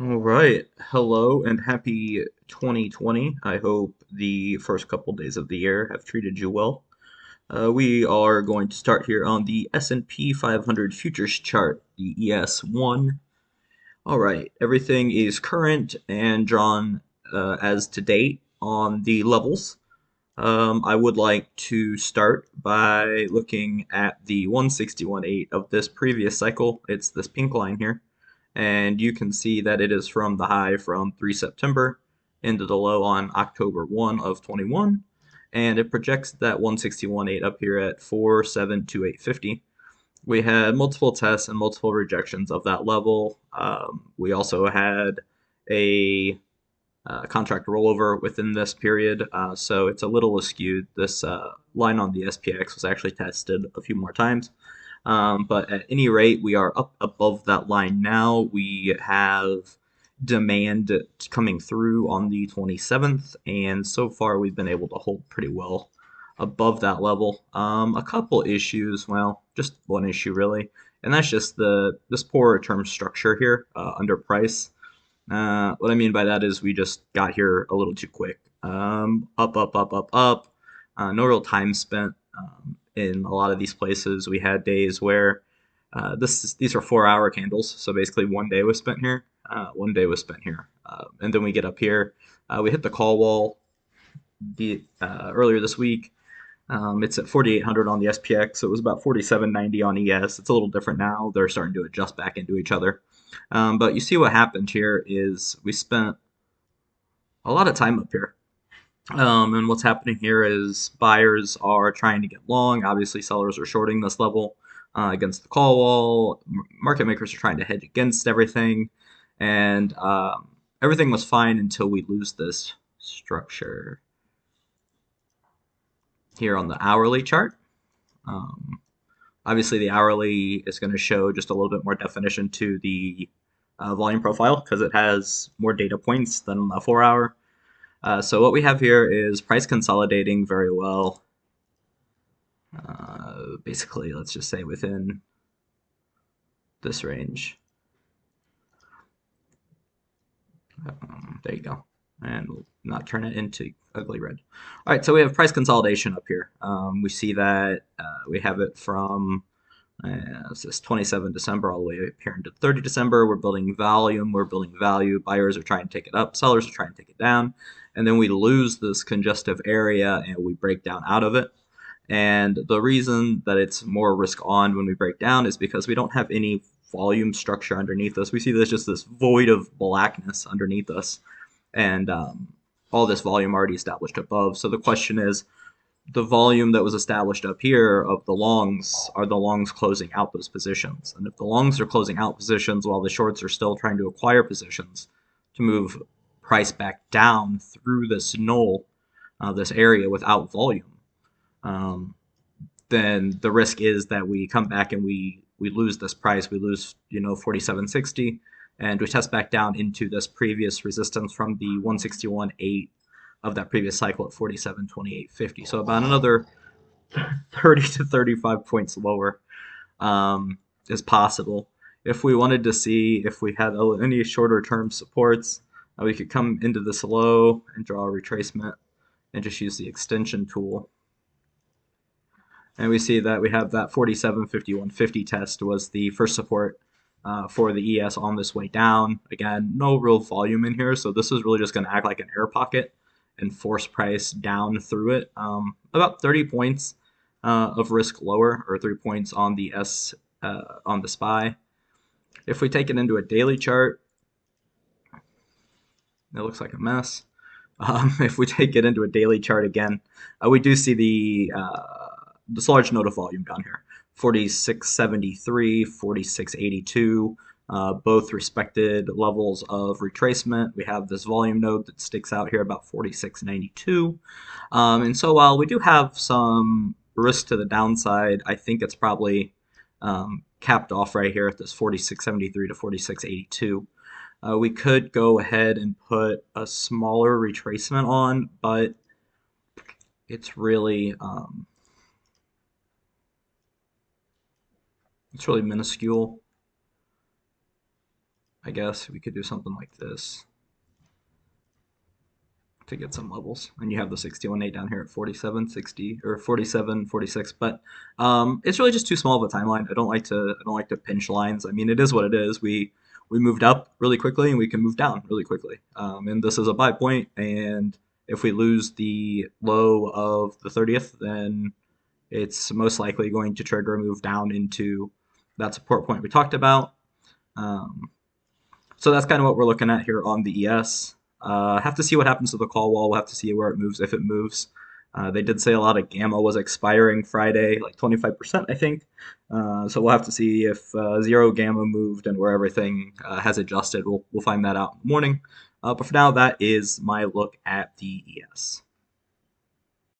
All right. Hello and happy 2020. I hope the first couple days of the year have treated you well. We are going to start here on the S&P 500 futures chart, the ES1. All right. Everything is current and drawn as to date on the levels. I would like to start by looking at the 161.8 of this previous cycle. It's this pink line here. And you can see that it is from the high from 3 September into the low on October 1 of 21. And it projects that 161.8 up here at 472.850. We had multiple tests and multiple rejections of that level. We also had a contract rollover within this period, so it's a little askewed. This line on the SPX was actually tested a few more times. But at any rate, we are up above that line now. We have demand coming through on the 27th, and so far we've been able to hold pretty well above that level. A couple issues, well, just one issue really, and that's just this poor term structure here under price. What I mean by that is we just got here a little too quick. Up, up, up, up, up. No real time spent in a lot of these places. We had days where these are 4-hour candles, so basically one day was spent here, one day was spent here, and then we get up here. We hit the call wall earlier this week. It's at 4,800 on the SPX, so it was about 47.90 on ES. It's a little different now. They're starting to adjust back into each other. But you see what happened here is we spent a lot of time up here. And what's happening here is buyers are trying to get long. Obviously, sellers are shorting this level against the call wall. Market makers are trying to hedge against everything. And everything was fine until we lose this structure here on the hourly chart. Obviously, the hourly is going to show just a little bit more definition to the volume profile because it has more data points than a 4-hour. So what we have here is price consolidating very well. Basically, let's just say within this range. There you go. And we'll not turn it into ugly red. All right, so we have price consolidation up here. We see that we have it from this 27 December all the way up here into 30 December. We're building volume, we're building value. Buyers are trying to take it up, sellers are trying to take it down. And then we lose this congestive area and we break down out of it. And the reason that it's more risk on when we break down is because we don't have any volume structure underneath us. We see there's just this void of blackness underneath us, and all this volume already established above. So the question is, the volume that was established up here of the longs, are the longs closing out those positions? And if the longs are closing out positions while the shorts are still trying to acquire positions to move price back down through this null, this area without volume, then the risk is that we come back and we lose this price. We lose 47.60, and we test back down into this previous resistance from the 161.8 of that previous cycle at 47.2850. So about another 30 to 35 points lower is possible. If we wanted to see if we had any shorter term supports, we could come into this low and draw a retracement and just use the extension tool. And we see that we have that 47.5150 test was the first support for the ES on this way down. Again, no real volume in here, so this is really just going to act like an air pocket and force price down through it. About 30 points of risk lower, or 3 points on the on the SPY. If we take it into a daily chart, it looks like a mess. If we take it into a daily chart again, we do see this large node of volume down here, 46.73, 46.82, both respected levels of retracement. We have this volume node that sticks out here about 46.92. And so while we do have some risk to the downside, I think it's probably capped off right here at this 46.73 to 46.82. We could go ahead and put a smaller retracement on, but it's really minuscule. I guess we could do something like this to get some levels. And you have the 61.8 down here at 47.60 or 47.46. But it's really just too small of a timeline. I don't like to pinch lines. I mean, it is what it is. We moved up really quickly and we can move down really quickly. And this is a buy point. And if we lose the low of the 30th, then it's most likely going to trigger a move down into that support point we talked about. Um, so that's kind of what we're looking at here on the ES. Have to see what happens to the call wall. We'll have to see where it moves, if it moves. They did say a lot of gamma was expiring Friday, like 25%, I think. So we'll have to see if zero gamma moved and where everything has adjusted. We'll find that out in the morning. But for now, that is my look at the ES.